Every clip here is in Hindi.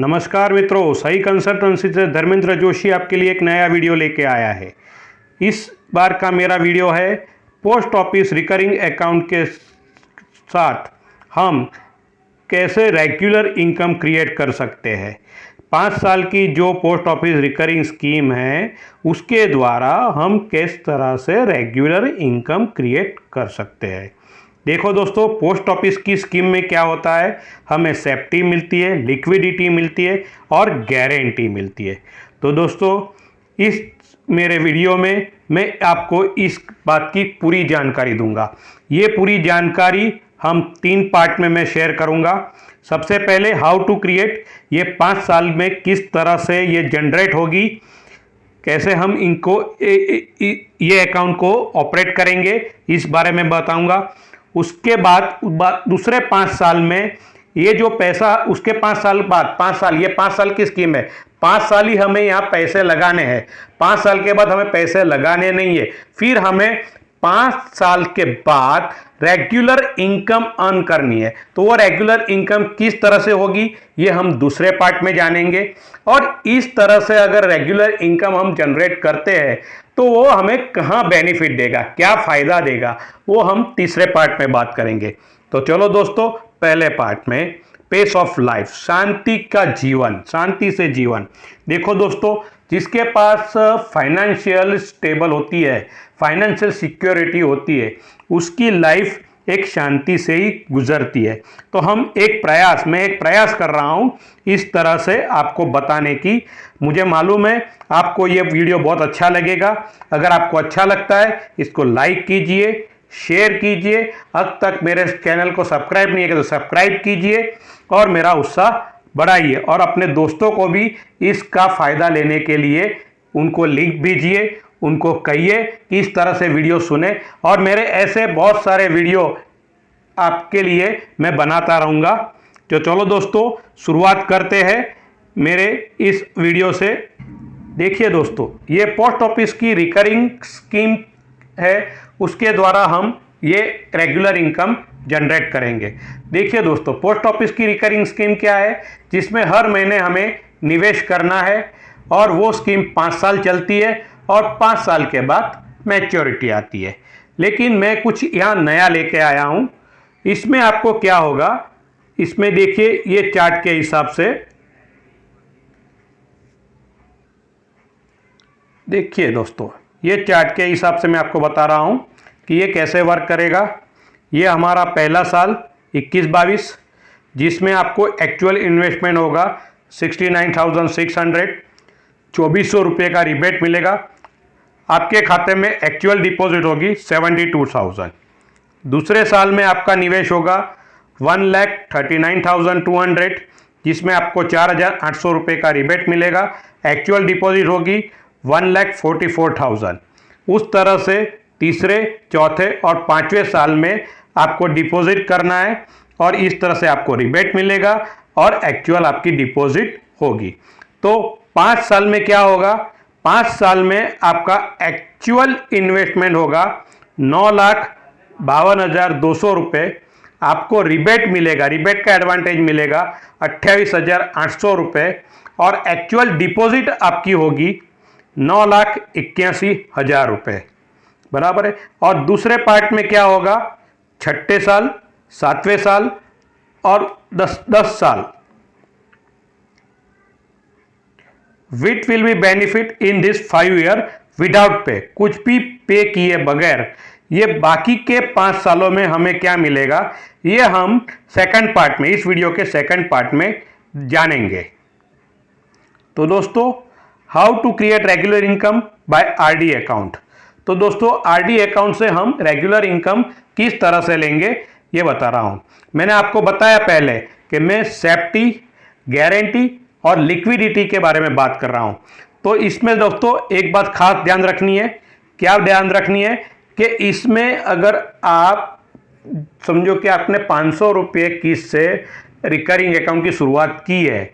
नमस्कार मित्रों, सही कंसल्टेंसी से धर्मेंद्र जोशी आपके लिए एक नया वीडियो लेके आया है। इस बार का मेरा वीडियो है पोस्ट ऑफिस रिकरिंग अकाउंट के साथ हम कैसे रेगुलर इनकम क्रिएट कर सकते हैं। 5 साल की जो पोस्ट ऑफिस रिकरिंग स्कीम है उसके द्वारा हम किस तरह से रेगुलर इनकम क्रिएट कर सकते हैं। देखो दोस्तों, पोस्ट ऑफिस की स्कीम में क्या होता है, हमें सेफ्टी मिलती है, लिक्विडिटी मिलती है और गारंटी मिलती है। तो दोस्तों, इस मेरे वीडियो में मैं आपको इस बात की पूरी जानकारी दूंगा। ये पूरी जानकारी हम 3 पार्ट में मैं शेयर करूंगा। सबसे पहले हाउ टू क्रिएट, ये 5 साल में किस तरह से ये जनरेट होगी, कैसे हम इनको ये अकाउंट को ऑपरेट करेंगे, इस बारे में बताऊंगा। उसके बाद दूसरे 5 साल में ये जो पैसा, उसके 5 साल बाद 5 साल, ये 5 साल की स्कीम है, 5 साल ही हमें यहाँ पैसे लगाने हैं। 5 साल के बाद हमें पैसे लगाने नहीं है, फिर हमें 5 साल के बाद रेगुलर इनकम अर्न करनी है। तो वो रेगुलर इनकम किस तरह से होगी ये हम दूसरे पार्ट में जानेंगे। और इस तरह से अगर रेगुलर इनकम हम जनरेट करते हैं तो वो हमें कहाँ बेनिफिट देगा, क्या फायदा देगा, वो हम तीसरे पार्ट में बात करेंगे। तो चलो दोस्तों, पहले पार्ट में पेस ऑफ लाइफ, शांति का जीवन, शांति से जीवन। देखो दोस्तों, जिसके पास फाइनेंशियल स्टेबल होती है, फाइनेंशियल सिक्योरिटी होती है, उसकी लाइफ एक शांति से ही गुजरती है। तो मैं एक प्रयास कर रहा हूं इस तरह से आपको बताने की। मुझे मालूम है आपको ये वीडियो बहुत अच्छा लगेगा। अगर आपको अच्छा लगता है इसको लाइक कीजिए, शेयर कीजिए। अब तक मेरे चैनल को सब्सक्राइब नहीं किया तो सब्सक्राइब कीजिए और मेरा उत्साह बढ़ाइए। और अपने दोस्तों को भी इसका फ़ायदा लेने के लिए उनको लिंक भेजिए, उनको कहिए कि इस तरह से वीडियो सुने। और मेरे ऐसे बहुत सारे वीडियो आपके लिए मैं बनाता रहूँगा। तो चलो दोस्तों, शुरुआत करते हैं मेरे इस वीडियो से। देखिए दोस्तों, ये पोस्ट ऑफिस की रिकरिंग स्कीम है, उसके द्वारा हम ये रेगुलर इनकम जनरेट करेंगे। देखिए दोस्तों, पोस्ट ऑफिस की रिकरिंग स्कीम क्या है, जिसमें हर महीने हमें निवेश करना है और वो स्कीम 5 साल चलती है और 5 साल के बाद मैच्योरिटी आती है। लेकिन मैं कुछ यहाँ नया लेके आया हूँ। इसमें आपको क्या होगा, इसमें देखिए ये चार्ट के हिसाब से, देखिए दोस्तों, ये चार्ट के हिसाब से मैं आपको बता रहा हूँ कि ये कैसे वर्क करेगा। ये हमारा पहला साल 21-22, जिसमें आपको एक्चुअल इन्वेस्टमेंट होगा 69,600, 2400 रुपये का रिबेट मिलेगा। आपके खाते में एक्चुअल डिपॉजिट होगी 72,000। दूसरे साल में आपका निवेश होगा 1,39,200, जिसमें आपको 4,800 रुपये का रिबेट मिलेगा। एक्चुअल डिपॉजिट होगी 1,44,000। उस तरह से तीसरे, चौथे और 5वें साल में आपको डिपॉजिट करना है और इस तरह से आपको रिबेट मिलेगा और एक्चुअल आपकी डिपॉजिट होगी। तो 5 साल में क्या होगा, 5 साल में आपका एक्चुअल इन्वेस्टमेंट होगा 9,52,200 रुपये। आपको रिबेट मिलेगा, रिबेट का एडवांटेज मिलेगा 28,800 रुपये और एक्चुअल डिपॉजिट आपकी होगी 9,81,000 रुपये, बराबर है। और दूसरे पार्ट में क्या होगा, 6ठे साल, 7वें साल और 10 साल, which will be benefit in this 5 year without pay, कुछ भी पे किए बगैर। ये बाकी के 5 सालों में हमें क्या मिलेगा, ये हम सेकंड पार्ट में, इस वीडियो के सेकंड पार्ट में जानेंगे। तो दोस्तों, how to create regular income by RD account. तो दोस्तों, आरडी अकाउंट से हम रेगुलर इनकम किस तरह से लेंगे ये बता रहा हूं। मैंने आपको बताया पहले कि मैं सेफ्टी, गारंटी और लिक्विडिटी के बारे में बात कर रहा हूं। तो इसमें दोस्तों एक बात खास ध्यान रखनी है। क्या ध्यान रखनी है कि इसमें अगर आप समझो कि आपने 500 रुपये किस्त से रिकरिंग अकाउंट की शुरुआत की है,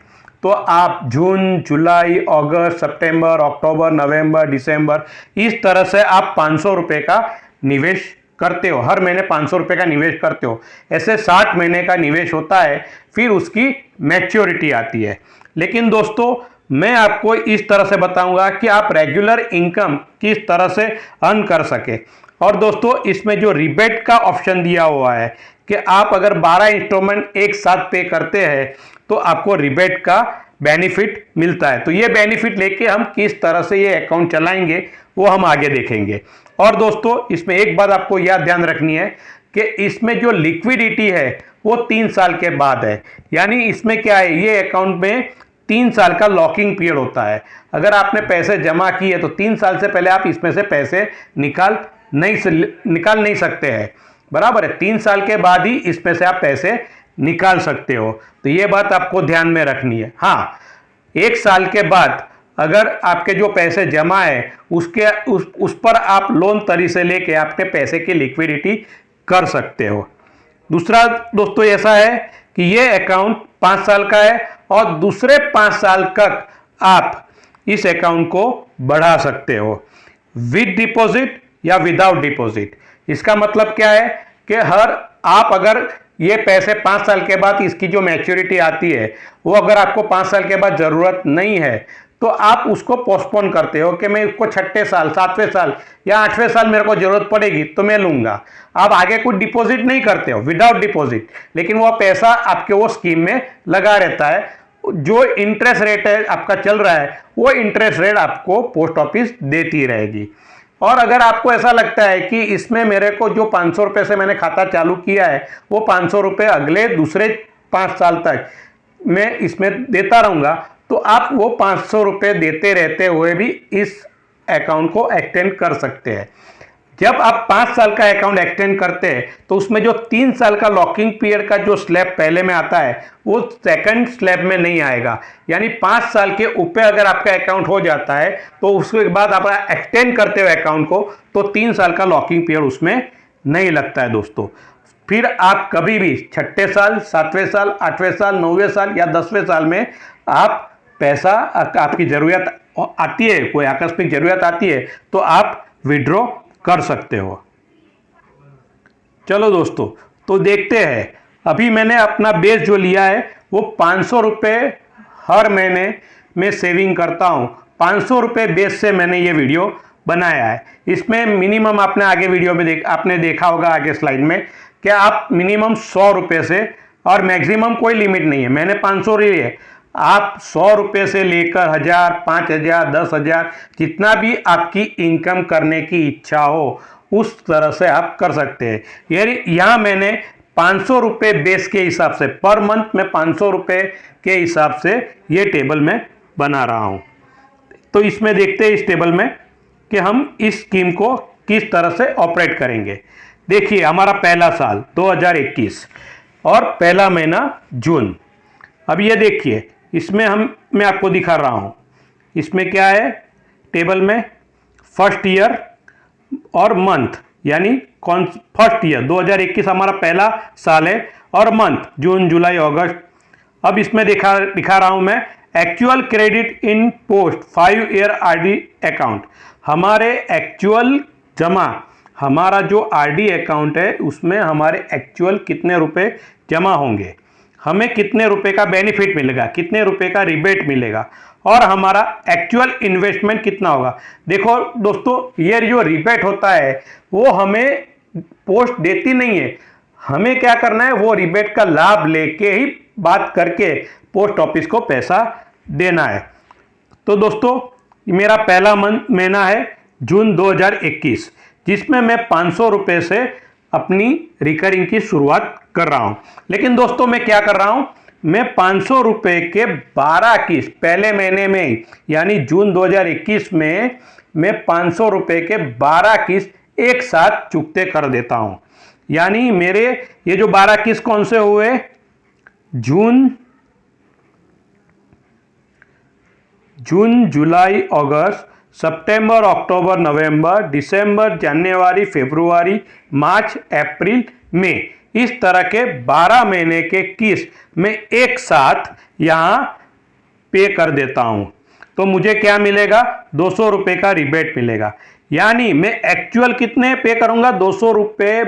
तो आप जून, जुलाई, अगस्त, सितंबर, अक्टूबर, नवंबर, दिसंबर, इस तरह से आप 500 रुपये का निवेश करते हो, हर महीने 500 रुपये का निवेश करते हो, ऐसे 60 महीने का निवेश होता है, फिर उसकी मैच्योरिटी आती है। लेकिन दोस्तों मैं आपको इस तरह से बताऊंगा कि आप रेगुलर इनकम किस तरह से अर्न कर सके। और दोस्तों इसमें जो रिबेट का ऑप्शन दिया हुआ है कि आप अगर 12 इंस्टॉलमेंट एक साथ पे करते हैं तो आपको रिबेट का बेनिफिट मिलता है। तो ये बेनिफिट लेके हम किस तरह से ये अकाउंट चलाएंगे वो हम आगे देखेंगे। और दोस्तों इसमें एक बात आपको याद ध्यान रखनी है कि इसमें जो लिक्विडिटी है वो 3 साल के बाद है। यानी इसमें क्या है, ये अकाउंट में 3 साल का लॉकिंग पीरियड होता है। अगर आपने पैसे जमा किए तो 3 साल से पहले आप इसमें से पैसे निकाल नहीं सकते हैं, बराबर है। 3 साल के बाद ही इसमें से आप पैसे निकाल सकते हो। तो ये बात आपको ध्यान में रखनी है। हाँ, 1 साल के बाद अगर आपके जो पैसे जमा है उस पर आप लोन तरी से लेके आपके पैसे की लिक्विडिटी कर सकते हो। दूसरा दोस्तों ऐसा है कि ये अकाउंट 5 साल का है और दूसरे 5 साल तक आप इस अकाउंट को बढ़ा सकते हो विद डिपॉजिट या विदाउट डिपॉजिट। इसका मतलब क्या है कि आप अगर ये पैसे 5 साल के बाद इसकी जो मैच्योरिटी आती है वो अगर आपको 5 साल के बाद जरूरत नहीं है तो आप उसको पोस्टपोन करते हो कि मैं उसको 6ठे साल 7वें साल या 8वें साल मेरे को जरूरत पड़ेगी तो मैं लूंगा। आप आगे कुछ डिपॉजिट नहीं करते हो विदाउट डिपॉजिट, लेकिन वो पैसा आपके वो स्कीम में लगा रहता है। जो इंटरेस्ट रेट है आपका चल रहा है वो इंटरेस्ट रेट आपको पोस्ट ऑफिस देती रहेगी। और अगर आपको ऐसा लगता है कि इसमें मेरे को जो 500 रुपये से मैंने खाता चालू किया है वो 500 रुपये अगले दूसरे 5 साल तक मैं इसमें देता रहूँगा, तो आप वो 500 रुपये देते रहते हुए भी इस अकाउंट को एक्सटेंड कर सकते हैं। जब आप 5 साल का अकाउंट एक्सटेंड करते हैं तो उसमें जो 3 साल का लॉकिंग पीरियड का जो स्लैब पहले में आता है वो सेकंड स्लैब में नहीं आएगा। यानी 5 साल के ऊपर अगर आपका अकाउंट हो जाता है तो उसके बाद आप एक्सटेंड करते हो अकाउंट को तो 3 साल का लॉकिंग पीरियड उसमें नहीं लगता है दोस्तों। फिर आप कभी भी 6ठे साल 7वें साल 8वें साल 9वें साल या 10वें साल में आप पैसा आपकी ज़रूरत आती है, कोई आकस्मिक ज़रूरत आती है तो आप विड्रॉ कर सकते हो। चलो दोस्तों तो देखते हैं। अभी मैंने अपना बेस जो लिया है वो 500 रुपये हर महीने में सेविंग करता हूँ। 500 रुपये बेस से मैंने ये वीडियो बनाया है। इसमें मिनिमम आपने आगे वीडियो में आपने देखा होगा आगे स्लाइड में कि आप मिनिमम 100 रुपये से, और मैक्सिमम कोई लिमिट नहीं है, मैंने 500 लिए है। आप 100 रुपये से लेकर 1000, 5000, 10,000 जितना भी आपकी इनकम करने की इच्छा हो उस तरह से आप कर सकते हैं। यानी यहाँ मैंने 500 रुपये बेस के हिसाब से पर मंथ में 500 रुपये के हिसाब से ये टेबल में बना रहा हूँ। तो इसमें देखते हैं इस टेबल में कि हम इस स्कीम को किस तरह से ऑपरेट करेंगे। देखिए हमारा पहला साल 2021 और पहला महीना जून। अब ये देखिए इसमें मैं आपको दिखा रहा हूँ, इसमें क्या है टेबल में फर्स्ट ईयर और मंथ, यानी कौन फर्स्ट ईयर 2021 हमारा पहला साल है और मंथ जून जुलाई अगस्त। अब इसमें दिखा रहा हूँ मैं actual credit in post 5 year RD account. हमारे एक्चुअल जमा, हमारा जो आरडी अकाउंट है उसमें हमारे एक्चुअल कितने रुपए जमा होंगे, हमें कितने रुपए का बेनिफिट मिलेगा, कितने रुपए का रिबेट मिलेगा और हमारा एक्चुअल इन्वेस्टमेंट कितना होगा। देखो दोस्तों ये जो रिबेट होता है वो हमें पोस्ट देती नहीं है, हमें क्या करना है वो रिबेट का लाभ लेके ही बात करके पोस्ट ऑफिस को पैसा देना है। तो दोस्तों मेरा पहला महीना है जून 2021 जिसमें मैं 500 रुपये से अपनी रिकरिंग की शुरुआत कर रहा हूं। लेकिन दोस्तों मैं क्या कर रहा हूं, मैं 500 रुपये के 12 किस्त पहले महीने में यानी जून 2021 में मैं 500 रुपये के 12 किस्त एक साथ चुकते कर देता हूं। यानी मेरे ये जो 12 किस्त कौन से हुए, जून जुलाई अगस्त सितंबर अक्टूबर नवंबर दिसंबर जनवरी फरवरी मार्च अप्रैल मई, इस तरह के 12 महीने के किस्त में एक साथ यहां पे कर देता हूं। तो मुझे क्या मिलेगा, 200 रुपये का रिबेट मिलेगा। यानी मैं एक्चुअल कितने पे करूंगा, 200 रुपये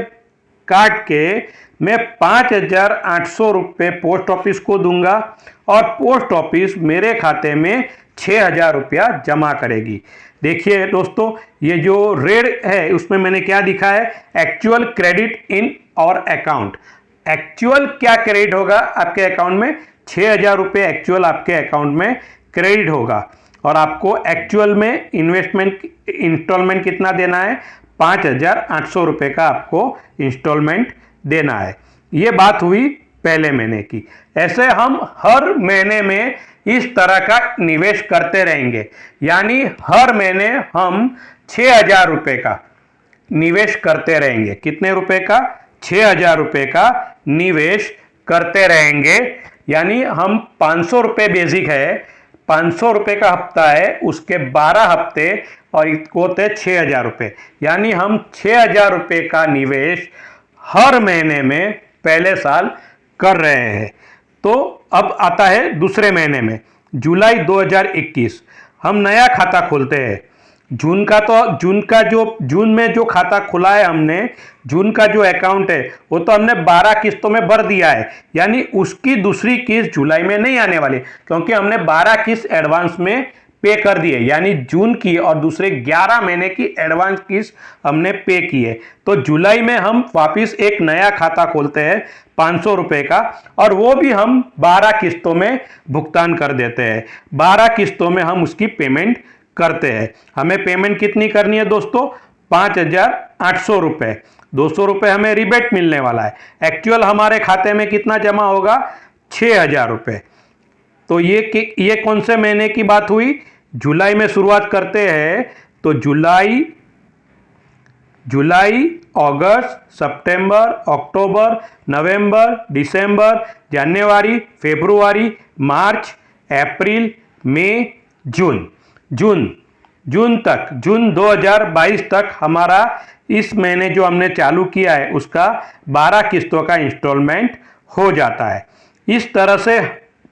काट के मैं 5,800 रुपये पोस्ट ऑफिस को दूंगा और पोस्ट ऑफिस मेरे खाते में 6,000 रुपया जमा करेगी। देखिए दोस्तों, ये जो रेड है उसमें मैंने क्या दिखा है, एक्चुअल क्रेडिट इन और अकाउंट। एक्चुअल क्या क्रेडिट होगा आपके अकाउंट में, 6,000 रुपये एक्चुअल आपके अकाउंट में क्रेडिट होगा और आपको एक्चुअल में इन्वेस्टमेंट इंस्टॉलमेंट कितना देना है, 5,800 रुपये का आपको इंस्टॉलमेंट देना है। ये बात हुई पहले महीने की। ऐसे हम हर महीने में इस तरह का निवेश करते रहेंगे, यानी हर महीने हम 6,000 रुपये का निवेश करते रहेंगे। कितने रुपए का, 6,000 रुपये का निवेश करते रहेंगे। यानी हम 500 रुपये बेसिक है, 500 रुपये का हफ्ता है, उसके 12 हफ्ते और इसको होते 6,000 रुपये। यानी हम 6,000 रुपये का निवेश हर महीने में पहले साल कर रहे हैं। तो अब आता है दूसरे महीने में, जुलाई 2021, हम नया खाता खोलते हैं। जून में जो खाता खुला है हमने, जून का जो अकाउंट है वो तो हमने 12 किस्तों में भर दिया है, यानी उसकी दूसरी किस्त जुलाई में नहीं आने वाली, क्योंकि हमने 12 किस्त एडवांस में पे कर दिए, यानी जून की और दूसरे 11 महीने की एडवांस किस्त हमने पे की है। तो जुलाई में हम वापस एक नया खाता खोलते हैं 500 रुपये का, और वो भी हम 12 किस्तों में भुगतान कर देते हैं। 12 किस्तों में हम उसकी पेमेंट करते हैं। हमें पेमेंट कितनी करनी है दोस्तों, 5,800 रुपये। 200 रुपये हमें रिबेट मिलने वाला है। एक्चुअल हमारे खाते में कितना जमा होगा, 6,000 रुपये। तो ये कौन से महीने की बात हुई, जुलाई में शुरुआत करते हैं। तो जुलाई, अगस्त, सितंबर, अक्टूबर, नवंबर, दिसंबर, जनवरी, फरवरी, मार्च, अप्रैल, मई, जून तक, जून 2022 तक हमारा इस महीने जो हमने चालू किया है उसका 12 किस्तों का इंस्टॉलमेंट हो जाता है। इस तरह से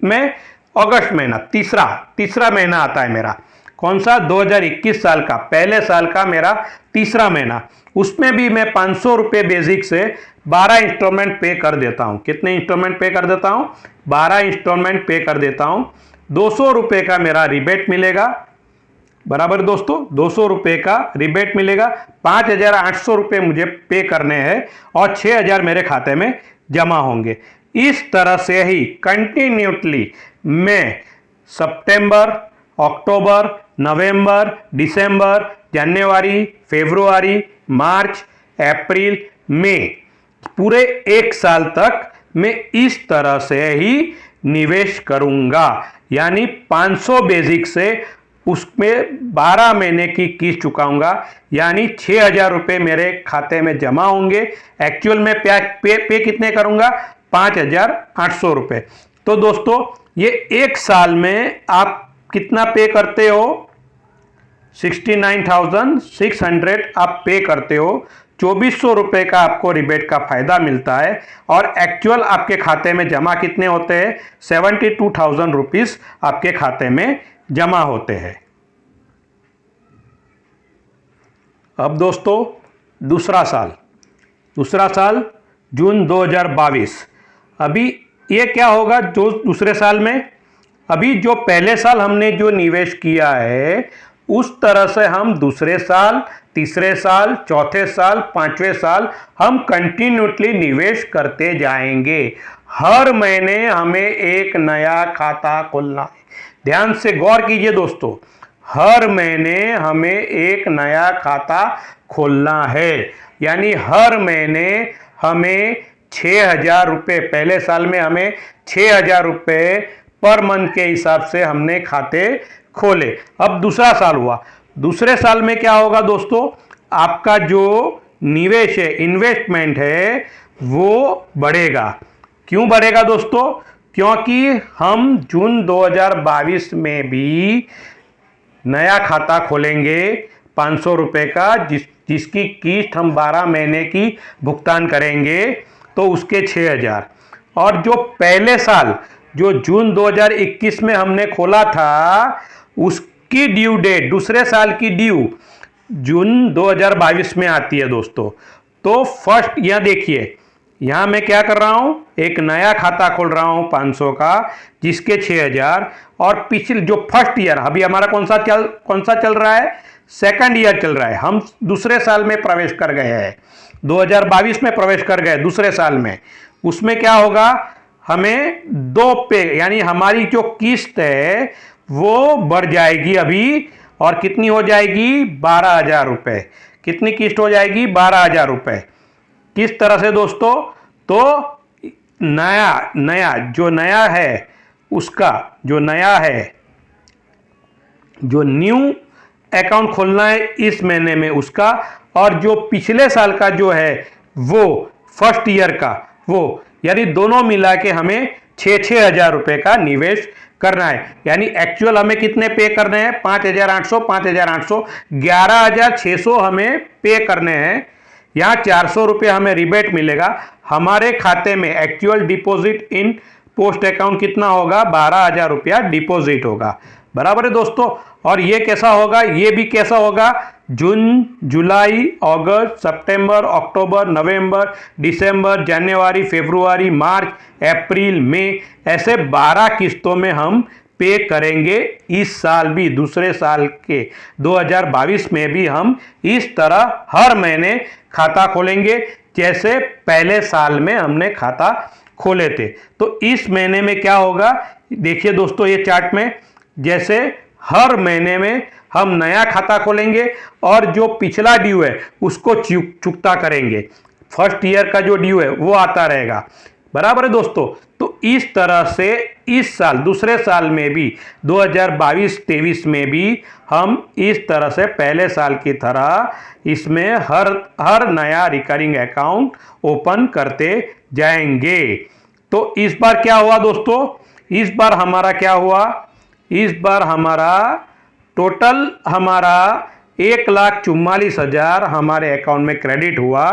मैं अगस्त महीना, तीसरा महीना आता है मेरा, कौन सा, 2021 साल का, पहले साल का मेरा तीसरा महीना। उसमें भी मैं 500 रुपये बेसिक से 12 इंस्टॉलमेंट पे कर देता हूँ। कितने इंस्टॉलमेंट पे कर देता हूँ, 12 इंस्टॉलमेंट पे कर देता हूँ। 200 रुपये का मेरा रिबेट मिलेगा, बराबर दोस्तों, 200 रुपये का रिबेट मिलेगा। 5,800 रुपये मुझे पे करने हैं और 6,000 मेरे खाते में जमा होंगे। इस तरह से ही कंटिन्यूसली मैं सितंबर, अक्टूबर, नवंबर, दिसंबर, जनवरी, फरवरी, मार्च, अप्रैल, मई, पूरे एक साल तक मैं इस तरह से ही निवेश करूंगा। यानी 500 बेसिक से उसमें 12 महीने की किस्त चुकाऊंगा, यानी 6,000 रुपये मेरे खाते में जमा होंगे। एक्चुअल में पे कितने करूंगा, 5,800 रुपये। तो दोस्तों, ये एक साल में आप कितना पे करते हो, 69,600 आप पे करते हो। 2,400 रुपये का आपको रिबेट का फायदा मिलता है और एक्चुअल आपके खाते में जमा कितने होते हैं, 72,000 रुपीज़ आपके खाते में जमा होते हैं। अब दोस्तों, दूसरा साल जून 2022। अभी ये क्या होगा, जो दूसरे साल में, अभी जो पहले साल हमने जो निवेश किया है उस तरह से हम दूसरे साल, तीसरे साल, चौथे साल, पांचवें साल हम कंटिन्यूसली निवेश करते जाएंगे। हर महीने हमें एक नया खाता खोलना है। ध्यान से गौर कीजिए दोस्तों, हर महीने हमें एक नया खाता खोलना है। यानी हर महीने हमें 6,000 रुपये, पहले साल में हमें 6,000 रुपये पर मंथ के हिसाब से हमने खाते खोले। अब दूसरा साल हुआ, दूसरे साल में क्या होगा दोस्तों, आपका जो निवेश है, इन्वेस्टमेंट है, वो बढ़ेगा। क्यों बढ़ेगा दोस्तों, क्योंकि हम जून 2022 में भी नया खाता खोलेंगे 500 रुपये का, जिसकी किस्त हम 12 महीने की भुगतान करेंगे, तो उसके 6,000। और जो पहले साल, जो जून 2021 में हमने खोला था, उसकी ड्यू डेट, दूसरे साल की ड्यू जून 2022 में आती है दोस्तों। तो फर्स्ट यह देखिए, यहाँ मैं क्या कर रहा हूँ, एक नया खाता खोल रहा हूँ 500 का, जिसके 6000, और पिछले जो फर्स्ट ईयर अभी हमारा कौन सा चल रहा है, सेकंड ईयर चल रहा है, हम दूसरे साल में प्रवेश कर गए हैं, 2022 में प्रवेश कर गए दूसरे साल में। उसमें क्या होगा, हमें 2 पे यानी हमारी जो किस्त है वो बढ़ जाएगी अभी, और कितनी हो जाएगी, 12,000 रुपये। कितनी किस्त हो जाएगी, 12,000 रुपये। किस तरह से दोस्तों, तो नया जो नया है उसका, जो न्यू अकाउंट खोलना है इस महीने में उसका, और जो पिछले साल का जो है वो फर्स्ट ईयर का वो, यानी दोनों मिला के हमें 6,000 रुपये का निवेश करना है। यानी एक्चुअल हमें कितने पे करने हैं, 5,800, 11,600 हमें पे करने हैं। यहाँ 400 रुपये हमें रिबेट मिलेगा। हमारे खाते में actual deposit in post account कितना होगा, 12,000 रुपया डिपॉजिट होगा। बराबर है दोस्तों। और ये कैसा होगा, ये भी कैसा होगा, जून, जुलाई, अगस्त, सितंबर, अक्टूबर, नवंबर, दिसंबर, जनवरी, फरवरी, मार्च, अप्रैल, मई, ऐसे 12 किस्तों में हम पे करेंगे। इस साल भी, दूसरे साल के 2022 में भी हम इस तरह हर महीने खाता खोलेंगे, जैसे पहले साल में हमने खाता खोले थे। तो इस महीने में क्या होगा, देखिए दोस्तों ये चार्ट में, जैसे हर महीने में हम नया खाता खोलेंगे और जो पिछला ड्यू है उसको चुकता करेंगे। फर्स्ट ईयर का जो ड्यू है वो आता रहेगा। बराबर है दोस्तों। तो इस तरह से इस साल, दूसरे साल में भी 2022-23 में भी हम इस तरह से पहले साल की तरह इसमें हर नया रिकरिंग अकाउंट ओपन करते जाएंगे। तो इस बार क्या हुआ दोस्तों, इस बार हमारा क्या हुआ, इस बार हमारा टोटल 1,44,000 हमारे अकाउंट में क्रेडिट हुआ।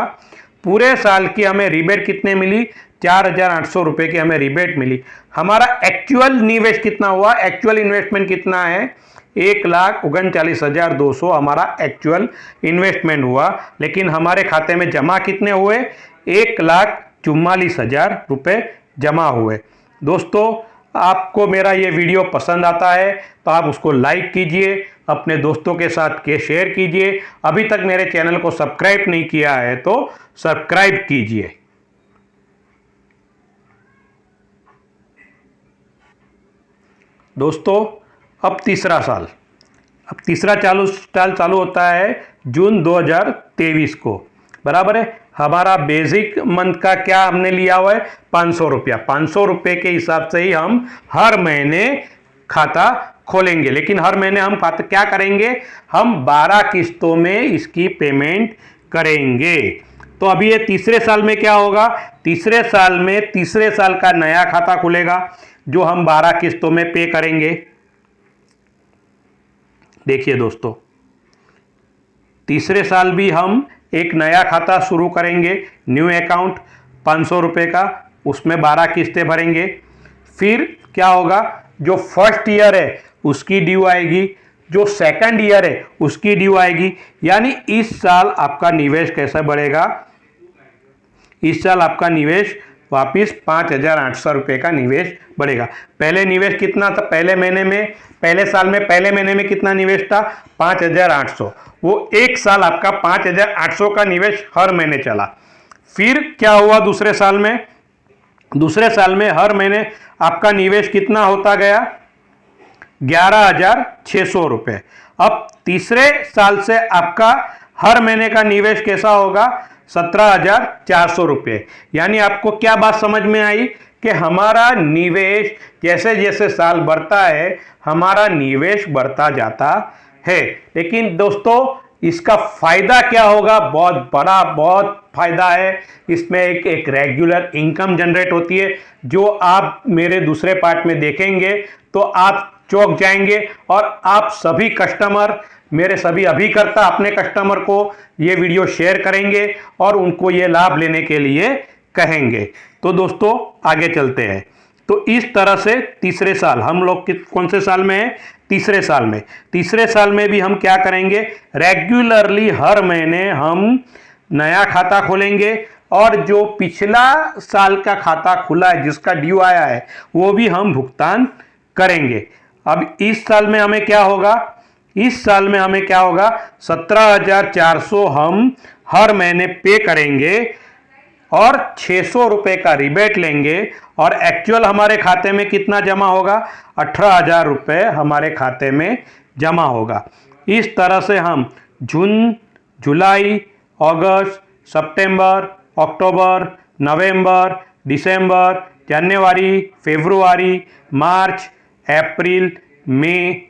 पूरे साल की हमें रिबेट कितने मिली, 4,800 रुपये की हमें रिबेट मिली। हमारा एक्चुअल निवेश कितना हुआ, एक्चुअल इन्वेस्टमेंट कितना है, 1,39,200 हमारा एक्चुअल इन्वेस्टमेंट हुआ। लेकिन हमारे खाते में जमा कितने हुए, 1,44,000 रुपये जमा हुए। दोस्तों आपको मेरा ये वीडियो पसंद आता है तो आप उसको लाइक कीजिए, अपने दोस्तों के साथ के शेयर कीजिए। अभी तक मेरे चैनल को सब्सक्राइब नहीं किया है तो सब्सक्राइब कीजिए। दोस्तों अब तीसरा साल चालू होता है जून 2023 को। बराबर है। हमारा बेसिक मंथ का क्या हमने लिया हुआ है, 500 रुपया। 500 रुपये के हिसाब से ही हम हर महीने खाता खोलेंगे। लेकिन हर महीने हम खाता क्या करेंगे, हम 12 किस्तों में इसकी पेमेंट करेंगे। तो अभी ये तीसरे साल में क्या होगा, तीसरे साल में तीसरे साल का नया खाता खुलेगा जो हम 12 किस्तों में पे करेंगे। देखिए दोस्तों, तीसरे साल भी हम एक नया खाता शुरू करेंगे, न्यू अकाउंट 500 रुपये का, उसमें 12 किस्तें भरेंगे। फिर क्या होगा, जो फर्स्ट ईयर है उसकी ड्यू आएगी, जो सेकंड ईयर है उसकी ड्यू आएगी। यानी इस साल आपका निवेश कैसे बढ़ेगा, इस साल आपका निवेश वापिस 5,800 रुपये का निवेश बढ़ेगा। पहले निवेश कितना था, पहले महीने में कितना निवेश था, 5,800। वो एक साल आपका 5,800 का निवेश हर महीने चला। फिर क्या हुआ दूसरे साल में हर महीने आपका निवेश कितना होता गया, 11,600 रुपये। अब तीसरे साल से आपका हर महीने का निवेश कैसा होगा, 17,400 रुपये। यानी आपको क्या बात समझ में आई कि हमारा निवेश जैसे जैसे साल बढ़ता है हमारा निवेश बढ़ता जाता है। लेकिन दोस्तों इसका फायदा क्या होगा, बहुत फायदा है। इसमें एक रेगुलर इनकम जनरेट होती है, जो आप मेरे दूसरे पार्ट में देखेंगे तो आप चौंक जाएंगे। और आप सभी कस्टमर, मेरे सभी अभिकर्ता अपने कस्टमर को ये वीडियो शेयर करेंगे और उनको ये लाभ लेने के लिए कहेंगे। तो दोस्तों आगे चलते हैं। तो इस तरह से तीसरे साल हम लोग कौन से साल में हैं? तीसरे साल में। तीसरे साल में भी हम क्या करेंगे? रेगुलरली हर महीने हम नया खाता खोलेंगे और जो पिछला साल का खाता खुला है जिसका ड्यू आया है वो भी हम भुगतान करेंगे। अब इस साल में हमें क्या होगा? इस साल में हमें क्या होगा? 17,400 हम हर महीने पे करेंगे और 600 रुपये का रिबेट लेंगे और एक्चुअल हमारे खाते में कितना जमा होगा? 18,000 रुपये हमारे खाते में जमा होगा। इस तरह से हम जून, जुलाई, अगस्त, सितंबर, अक्टूबर, नवंबर, दिसंबर, जनवरी, फरवरी, मार्च, अप्रैल, मई,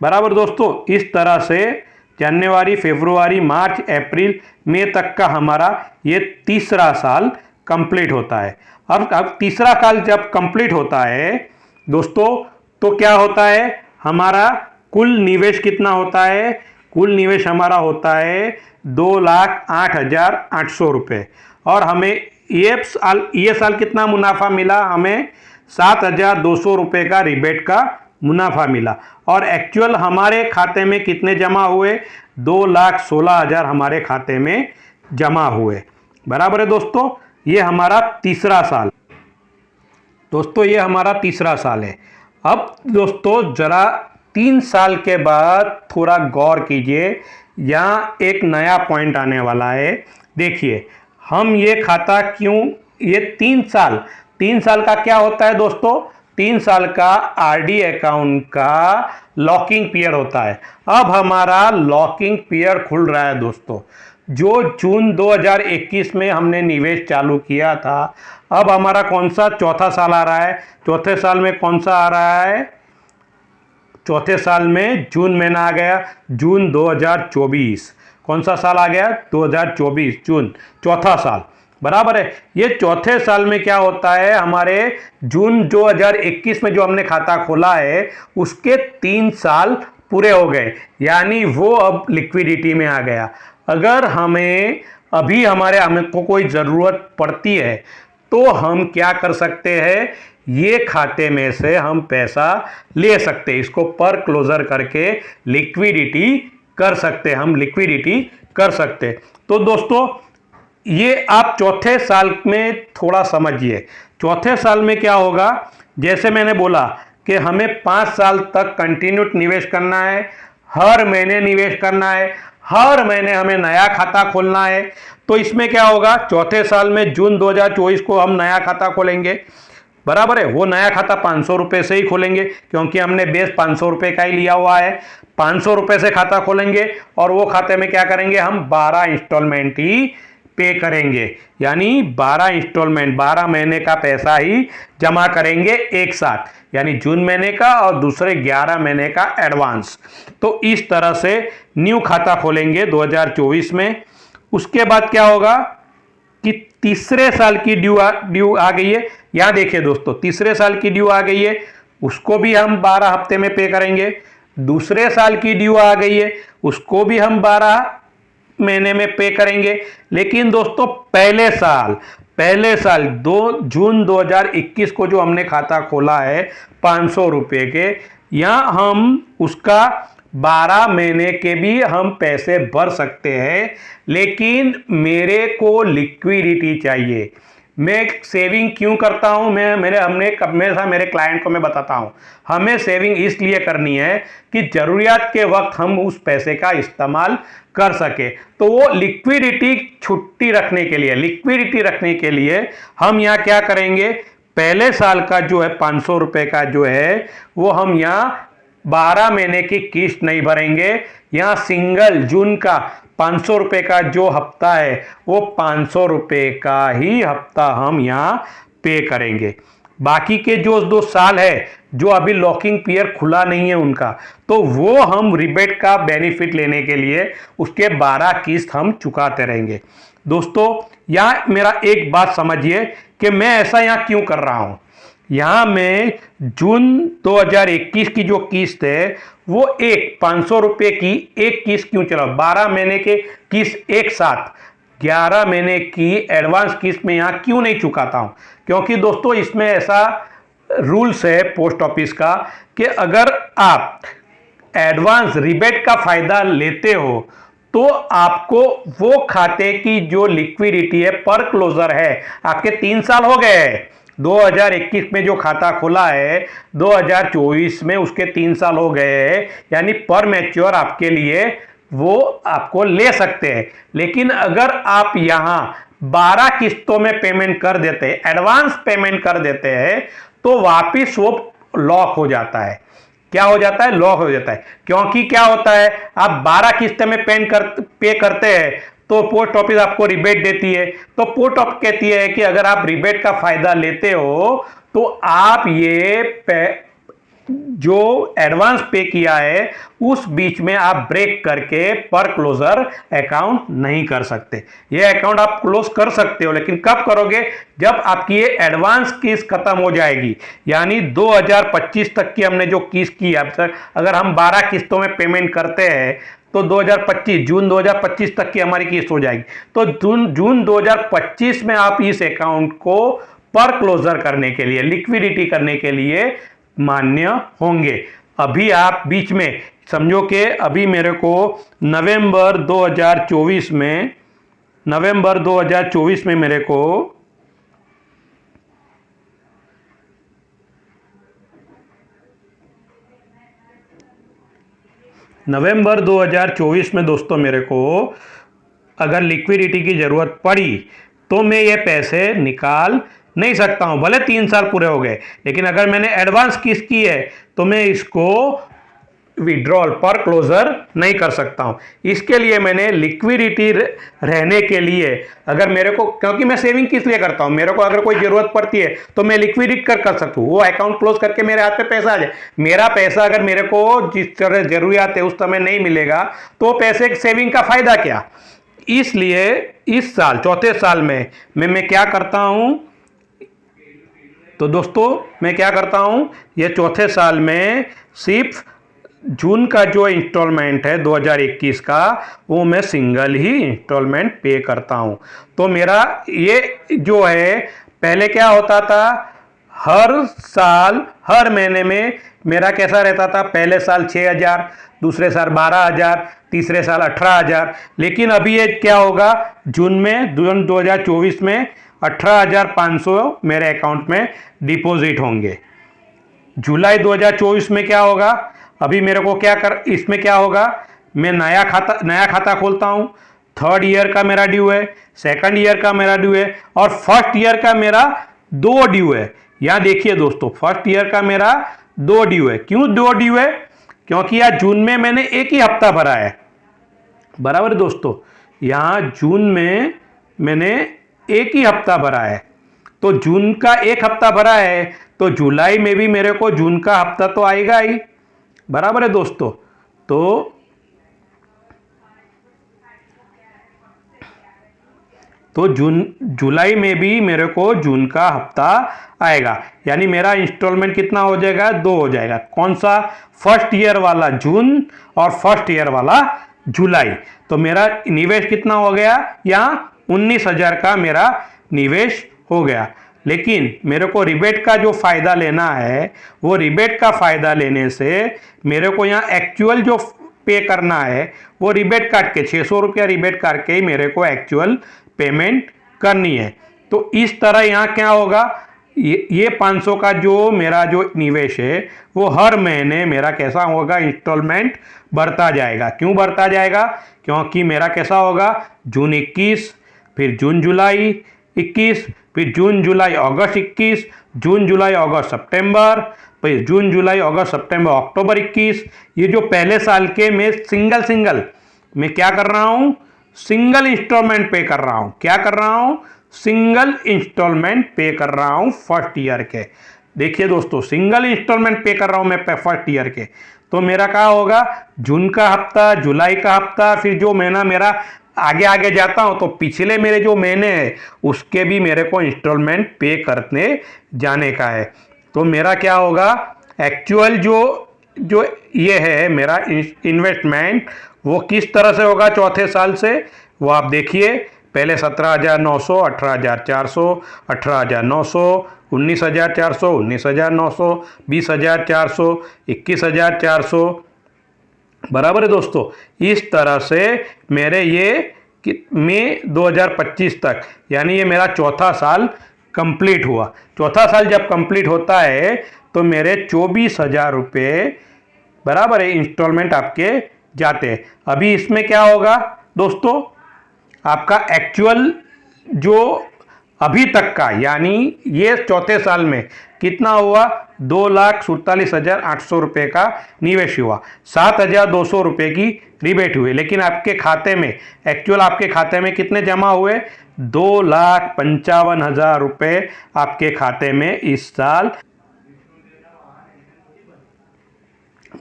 बराबर दोस्तों। इस तरह से जनवरी, फरवरी, मार्च, अप्रैल, मई तक का हमारा ये तीसरा साल कंप्लीट होता है। अब तीसरा साल जब कंप्लीट होता है दोस्तों तो क्या होता है? हमारा कुल निवेश कितना होता है? कुल निवेश हमारा होता है 2,08,800 रुपये और हमें ये साल कितना मुनाफा मिला? हमें 7,200 रुपये का रिबेट का मुनाफा मिला और एक्चुअल हमारे खाते में कितने जमा हुए? 2,16,000 हमारे खाते में जमा हुए। बराबर है दोस्तों। ये हमारा तीसरा साल, दोस्तों ये हमारा तीसरा साल है। अब दोस्तों जरा 3 साल के बाद थोड़ा गौर कीजिए, यहाँ एक नया पॉइंट आने वाला है। देखिए हम ये खाता क्यों, ये 3 साल का क्या होता है दोस्तों? 3 साल का आरडी अकाउंट का लॉकिंग पीरियड होता है। अब हमारा लॉकिंग पीरियड खुल रहा है दोस्तों। जो जून 2021 में हमने निवेश चालू किया था, अब हमारा कौन सा चौथा साल आ रहा है? चौथे साल में कौन सा आ रहा है? चौथे साल में जून महीना आ गया, जून 2024। कौन सा साल आ गया? 2024 जून, चौथा साल। बराबर है। ये चौथे साल में क्या होता है? हमारे जून 2021 में जो हमने खाता खोला है उसके 3 साल पूरे हो गए, यानी वो अब लिक्विडिटी में आ गया। अगर हमें अभी हमको कोई ज़रूरत पड़ती है तो हम क्या कर सकते हैं? ये खाते में से हम पैसा ले सकते हैं, इसको पर क्लोजर करके लिक्विडिटी कर सकते हैं, हम लिक्विडिटी कर सकते हैं। तो दोस्तों ये आप चौथे साल में थोड़ा समझिए। चौथे साल में क्या होगा? जैसे मैंने बोला कि हमें 5 साल तक कंटिन्यूट निवेश करना है, हर महीने निवेश करना है, हर महीने हमें नया खाता खोलना है। तो इसमें क्या होगा? चौथे साल में जून 2024 को हम नया खाता खोलेंगे। बराबर है। वो नया खाता 500 रुपये से ही खोलेंगे क्योंकि हमने बेस 500 रुपये का ही लिया हुआ है। 500 रुपये से खाता खोलेंगे और वो खाते में क्या करेंगे? हम 12 इंस्टॉलमेंट ही पे करेंगे, यानी 12 इंस्टॉलमेंट, 12 महीने का पैसा ही जमा करेंगे एक साथ, यानी जून महीने का और दूसरे 11 महीने का एडवांस। तो इस तरह से न्यू खाता खोलेंगे 2024 में। उसके बाद क्या होगा कि तीसरे साल की ड्यू आ गई है। यहां देखिए दोस्तों, तीसरे साल की ड्यू आ गई है, उसको भी हम 12 हफ्ते में पे करेंगे। दूसरे साल की ड्यू आ गई है, उसको भी हम 12 महीने में पे करेंगे। लेकिन दोस्तों पहले साल 2 जून 2021 को जो हमने खाता खोला है 500 रुपये के, यहाँ हम उसका 12 महीने के भी हम पैसे भर सकते हैं। लेकिन मेरे को लिक्विडिटी चाहिए। मैं सेविंग क्यों करता हूं? हमेशा मेरे क्लाइंट को मैं बताता हूं, हमें सेविंग इसलिए करनी है कि जरूरियात के वक्त हम उस पैसे का इस्तेमाल कर सके। तो वो लिक्विडिटी रखने के लिए हम यहाँ क्या करेंगे? पहले साल का जो है 500 रुपये का जो है वो हम यहाँ 12 महीने की किस्त नहीं भरेंगे। यहाँ सिंगल जून का 500 रुपये का जो हफ्ता है वो 500 रुपये का ही हफ्ता हम यहाँ पे करेंगे। बाकी के जो 2 साल है जो अभी लॉकिंग पीरियड खुला नहीं है उनका, तो वो हम रिबेट का बेनिफिट लेने के लिए उसके 12 किस्त हम चुकाते रहेंगे। दोस्तों यहाँ मेरा एक बात समझिए कि मैं ऐसा यहाँ क्यों कर रहा हूँ। यहाँ मैं जून 2021 की जो किस्त है वो 500 रुपये की एक किस्त क्यों चला, 12 महीने के किस्त एक साथ 11 महीने की एडवांस किस्त में यहाँ क्यों नहीं चुकाता हूँ? क्योंकि दोस्तों इसमें ऐसा रूल्स है पोस्ट ऑफिस का कि अगर आप एडवांस रिबेट का फ़ायदा लेते हो तो आपको वो खाते की जो लिक्विडिटी है पर क्लोजर है, आपके 3 साल हो गए हैं 2021 में जो खाता खोला है 2024 में उसके 3 साल हो गए हैं, यानी पर मैच्योर आपके लिए वो आपको ले सकते हैं। लेकिन अगर आप यहां 12 किस्तों में पेमेंट कर देते हैं, एडवांस पेमेंट कर देते हैं, तो वापिस वो लॉक हो जाता है। क्या हो जाता है? लॉक हो जाता है। क्योंकि क्या होता है, आप 12 किस्त में पे करते हैं तो पोस्ट ऑफिस आपको रिबेट देती है। तो पोस्ट ऑफिस कहती है कि अगर आप रिबेट का फायदा लेते हो तो आप ये जो एडवांस पे किया है उस बीच में आप ब्रेक करके पर क्लोजर अकाउंट नहीं कर सकते। ये अकाउंट आप क्लोज कर सकते हो, लेकिन कब करोगे? जब आपकी ये एडवांस किस्त खत्म हो जाएगी, यानी 2025 तक की हमने जो किस्त की अब तक, अगर हम 12 किस्तों में पेमेंट करते हैं तो 2025 जून 2025 तक की हमारी किस्त हो जाएगी। तो जून 2025 में आप इस अकाउंट को पर क्लोजर करने के लिए, लिक्विडिटी करने के लिए मान्य होंगे। अभी आप बीच में समझो कि अभी मेरे को नवंबर 2024 में मेरे को नवंबर 2024 में दोस्तों मेरे को अगर लिक्विडिटी की ज़रूरत पड़ी तो मैं ये पैसे निकाल नहीं सकता हूं, भले 3 साल पूरे हो गए। लेकिन अगर मैंने एडवांस किस्त की है तो मैं इसको विड्रॉल पर क्लोजर नहीं कर सकता हूं। इसके लिए मैंने लिक्विडिटी रहने के लिए, अगर मेरे को, क्योंकि मैं सेविंग किस लिए करता हूं, मेरे को अगर कोई ज़रूरत पड़ती है तो मैं लिक्विडिटी कर सकता हूं, वो अकाउंट क्लोज करके मेरे हाथ पे पैसा आ जाए। मेरा पैसा अगर मेरे को जिस तरह जरूरियात है उस समय नहीं मिलेगा तो पैसे सेविंग का फायदा क्या? इसलिए इस साल चौथे साल में मैं क्या करता हूं, तो दोस्तों मैं क्या करता हूं, ये चौथे साल में सिर्फ जून का जो इंस्टॉलमेंट है 2021 का, वो मैं सिंगल ही इंस्टॉलमेंट पे करता हूं। तो मेरा ये जो है, पहले क्या होता था, हर साल हर महीने में मेरा कैसा रहता था, पहले साल 6,000, दूसरे साल 12,000, तीसरे साल 18,000। लेकिन अभी ये क्या होगा, जून 2024 में 18,500 मेरे अकाउंट में डिपॉजिट होंगे। जुलाई 2024 में क्या होगा, अभी मेरे को इसमें क्या होगा, मैं नया खाता खोलता हूं। 3rd ईयर का मेरा ड्यू है, 2nd ईयर का मेरा ड्यू है और 1st ईयर का मेरा 2 ड्यू है। यहां देखिए दोस्तों, 1st ईयर का मेरा 2 ड्यू है। क्यों 2 ड्यू है? क्योंकि यार जून में मैंने एक ही हफ्ता भरा है, बराबर दोस्तों। यहां जून में मैंने एक ही हफ्ता भरा है, तो जून का एक हफ्ता भरा है, तो जुलाई में भी मेरे को जून का हफ्ता तो आएगा ही, बराबर है दोस्तों। तो जुलाई में भी मेरे को जून का हफ्ता आएगा, यानी मेरा इंस्टॉलमेंट कितना हो जाएगा, 2 हो जाएगा। कौन सा? 1st ईयर वाला जून और 1st ईयर वाला जुलाई। तो मेरा निवेश कितना हो गया, यहाँ 19,000 का मेरा निवेश हो गया। लेकिन मेरे को रिबेट का जो फायदा लेना है, वो रिबेट का फायदा लेने से मेरे को यहाँ एक्चुअल जो पे करना है वो रिबेट काट के 600 रुपया रिबेट काट के ही मेरे को एक्चुअल पेमेंट करनी है। तो इस तरह यहाँ क्या होगा, ये 500 का जो मेरा जो निवेश है वो हर महीने मेरा कैसा होगा, इंस्टॉलमेंट बढ़ता जाएगा। क्यों बढ़ता जाएगा? क्योंकि मेरा कैसा होगा, जून 21, फिर जून जुलाई 21, फिर जून जुलाई अगस्त 21, जून जुलाई अगस्त सितंबर, फिर जून जुलाई अगस्त सितंबर अक्टूबर 21। ये जो पहले साल के मैं सिंगल मैं क्या कर रहा हूँ, सिंगल इंस्टॉलमेंट पे कर रहा हूँ। क्या कर रहा हूँ? सिंगल इंस्टॉलमेंट पे कर रहा हूँ 1st ईयर के। देखिए दोस्तों, सिंगल इंस्टॉलमेंट पे कर रहा हूँ मैं 1st ईयर के। तो मेरा क्या होगा, जून का हफ्ता, जुलाई का हफ्ता, फिर जो महीना मेरा आगे जाता हूं तो पिछले मेरे जो महीने हैं उसके भी मेरे को इंस्टॉलमेंट पे करने जाने का है। तो मेरा क्या होगा, एक्चुअल जो ये है मेरा इन्वेस्टमेंट, वो किस तरह से होगा चौथे साल से, वो आप देखिए। पहले 17,900, 18,400, 18,900, 19,400, 19,900, 20,400, 21,400, बराबर है दोस्तों। इस तरह से मेरे ये मई 2025 तक, यानी ये मेरा चौथा साल कंप्लीट हुआ। चौथा साल जब कंप्लीट होता है तो मेरे 24,000 रुपये बराबर है इंस्टॉलमेंट आपके जाते हैं। अभी इसमें क्या होगा दोस्तों, आपका एक्चुअल जो अभी तक का, यानी ये चौथे साल में कितना हुआ, 2,47,800 रुपये का निवेश हुआ, 7,200 रुपये की रिबेट हुई। लेकिन आपके खाते में एक्चुअल आपके खाते में कितने जमा हुए, 2,55,000 रुपये आपके खाते में इस साल,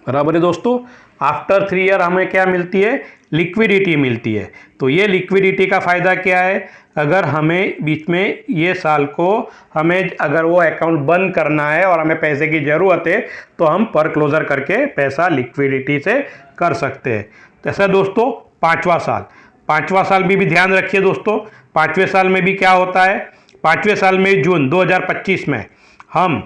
बराबर है दोस्तों। आफ्टर 3 ईयर हमें क्या मिलती है, लिक्विडिटी मिलती है। तो ये लिक्विडिटी का फ़ायदा क्या है, अगर हमें बीच में ये साल को हमें अगर वो अकाउंट बंद करना है और हमें पैसे की ज़रूरत है तो हम पर क्लोज़र करके पैसा लिक्विडिटी से कर सकते हैं। जैसे दोस्तों पाँचवा साल भी ध्यान रखिए दोस्तों। पाँचवें साल में भी क्या होता है, पाँचवें साल में जून 2025 में हम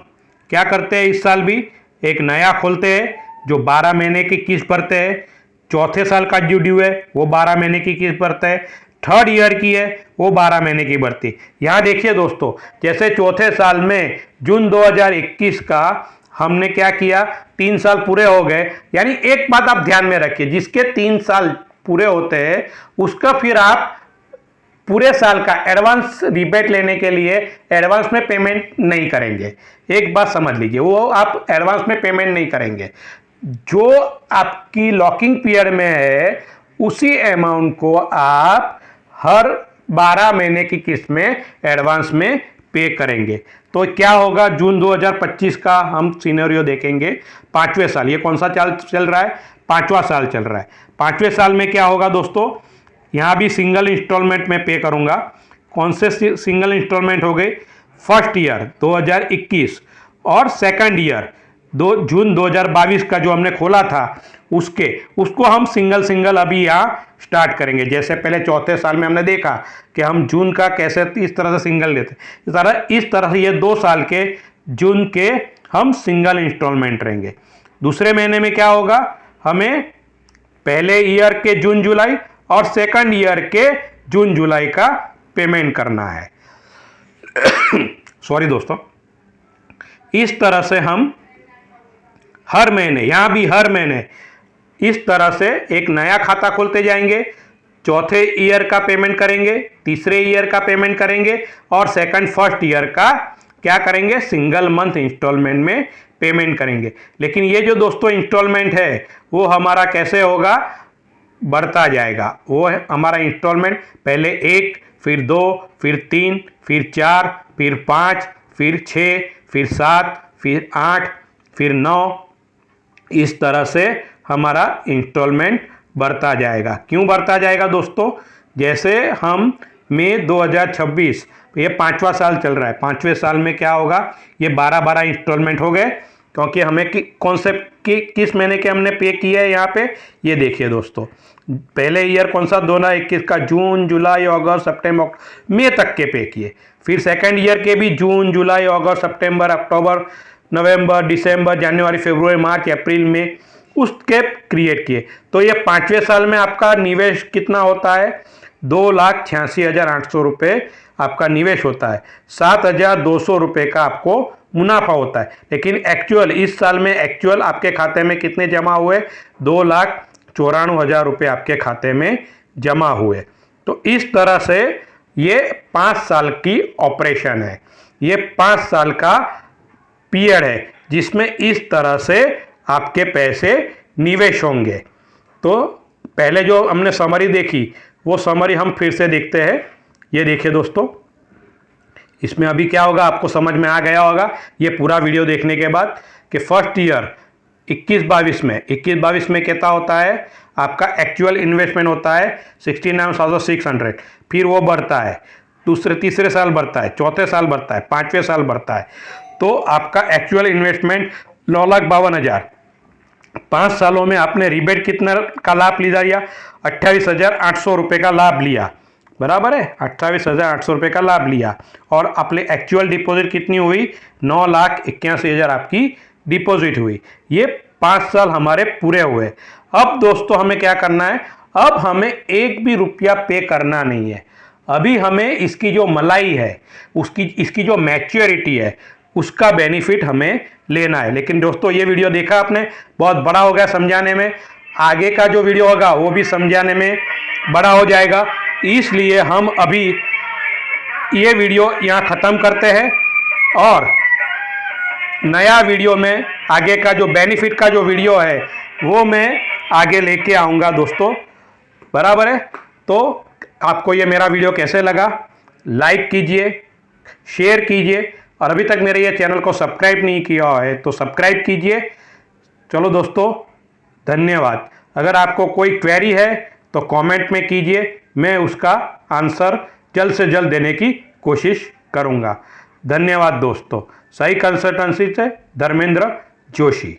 क्या करते हैं, इस साल भी एक नया खोलते हैं जो 12 महीने की किस्त भरते हैं। चौथे साल का जो ड्यू है वो 12 महीने की किस्त भरता है। थर्ड ईयर की है वो 12 महीने की भरती। यहाँ देखिए दोस्तों, जैसे चौथे साल में जून 2021 का हमने क्या किया, 3 साल पूरे हो गए। यानी एक बात आप ध्यान में रखिए, जिसके 3 साल पूरे होते हैं उसका फिर आप पूरे साल का एडवांस रिबेट लेने के लिए एडवांस में पेमेंट नहीं करेंगे। एक बात समझ लीजिए, वो आप एडवांस में पेमेंट नहीं करेंगे। जो आपकी लॉकिंग पीरियड में है उसी अमाउंट को आप हर 12 महीने की किस्त में एडवांस में पे करेंगे। तो क्या होगा, जून 2025 का हम सिनेरियो देखेंगे। पाँचवें साल, ये कौन सा साल चल रहा है, पाँचवा साल चल रहा है। पाँचवें साल में क्या होगा दोस्तों, यहाँ भी सिंगल इंस्टॉलमेंट में पे करूँगा। कौन से सिंगल इंस्टॉलमेंट हो गए, फर्स्ट ईयर 2021 और सेकंड ईयर जून 2022 का जो हमने खोला था उसको हम सिंगल अभी यहाँ स्टार्ट करेंगे। जैसे पहले चौथे साल में हमने देखा कि हम जून का कैसे इस तरह से सिंगल लेते, इस तरह से ये 2 साल के जून के हम सिंगल इंस्टॉलमेंट रहेंगे। दूसरे महीने में क्या होगा, हमें पहले ईयर के जून जुलाई और सेकंड ईयर के जून जुलाई का पेमेंट करना है। सॉरी दोस्तों, इस तरह से हम हर महीने, यहां भी हर महीने इस तरह से एक नया खाता खोलते जाएंगे। चौथे ईयर का पेमेंट करेंगे, तीसरे ईयर का पेमेंट करेंगे और फर्स्ट ईयर का क्या करेंगे, सिंगल मंथ इंस्टॉलमेंट में पेमेंट करेंगे। लेकिन ये जो दोस्तों इंस्टॉलमेंट है वो हमारा कैसे होगा, बढ़ता जाएगा। वो हमारा इंस्टॉलमेंट पहले 1, फिर 2, फिर 3, फिर 4, फिर 5, फिर 6, फिर 7, फिर 8, फिर 9, इस तरह से हमारा इंस्टॉलमेंट बढ़ता जाएगा। क्यों बढ़ता जाएगा दोस्तों, जैसे हम मई 2026, ये 5वां साल चल रहा है। 5वें साल में क्या होगा, ये 12 इंस्टॉलमेंट हो गए, क्योंकि हमें कौन से किस महीने के हमने पे किए है यहाँ पे, ये देखिए दोस्तों। पहले ईयर कौन सा, 2021 का जून जुलाई अगस्त सितंबर मई तक के पे किए। फिर सेकंड ईयर के भी जून जुलाई अगस्त सितंबर अक्टूबर नवंबर दिसंबर जनवरी फरवरी मार्च अप्रैल में उसके क्रिएट किए। तो ये 5वें साल में आपका निवेश कितना होता है, 2,86,800 रुपये आपका निवेश होता है। 7,200 रुपये का आपको मुनाफा होता है। लेकिन एक्चुअल इस साल में एक्चुअल आपके खाते में कितने जमा हुए, 2,94,000 रुपये आपके खाते में जमा हुए। तो इस तरह से ये 5 साल की ऑपरेशन है, ये 5 साल का पीरियड है जिसमें इस तरह से आपके पैसे निवेश होंगे। तो पहले जो हमने समरी देखी वो समरी हम फिर से देखते हैं। ये देखिए दोस्तों, इसमें अभी क्या होगा आपको समझ में आ गया होगा ये पूरा वीडियो देखने के बाद कि फर्स्ट ईयर 21-22 में कितना होता है, आपका एक्चुअल इन्वेस्टमेंट होता है 69,600। फिर वो बढ़ता है, तीसरे साल बढ़ता है, चौथे साल बढ़ता है, 5वें साल बढ़ता है। तो आपका एक्चुअल इन्वेस्टमेंट 9,52,000। 5 सालों में आपने रिबेट कितना का लाभ लिया, 28,800 रुपये का लाभ लिया, बराबर है। 28,800 रुपये का लाभ लिया और अपने एक्चुअल डिपॉजिट कितनी हुई, 9,81,000 आपकी डिपॉजिट हुई। ये 5 साल हमारे पूरे हुए। अब दोस्तों हमें क्या करना है, अब हमें एक भी रुपया पे करना नहीं है। अभी हमें इसकी जो मलाई है, इसकी जो मैच्योरिटी है, उसका बेनिफिट हमें लेना है। लेकिन दोस्तों ये वीडियो देखा आपने, बहुत बड़ा हो गया समझाने में, आगे का जो वीडियो होगा वो भी समझाने में बड़ा हो जाएगा, इसलिए हम अभी ये वीडियो यहाँ ख़त्म करते हैं और नया वीडियो में आगे का जो बेनिफिट का जो वीडियो है वो मैं आगे लेके आऊँगा दोस्तों, बराबर है। तो आपको ये मेरा वीडियो कैसे लगा, लाइक कीजिए, शेयर कीजिए और अभी तक मेरे ये चैनल को सब्सक्राइब नहीं किया है तो सब्सक्राइब कीजिए। चलो दोस्तों, धन्यवाद। अगर आपको कोई क्वेरी है तो कमेंट में कीजिए, मैं उसका आंसर जल्द से जल्द देने की कोशिश करूँगा। धन्यवाद दोस्तों। सही कंसल्टेंसी से धर्मेंद्र जोशी।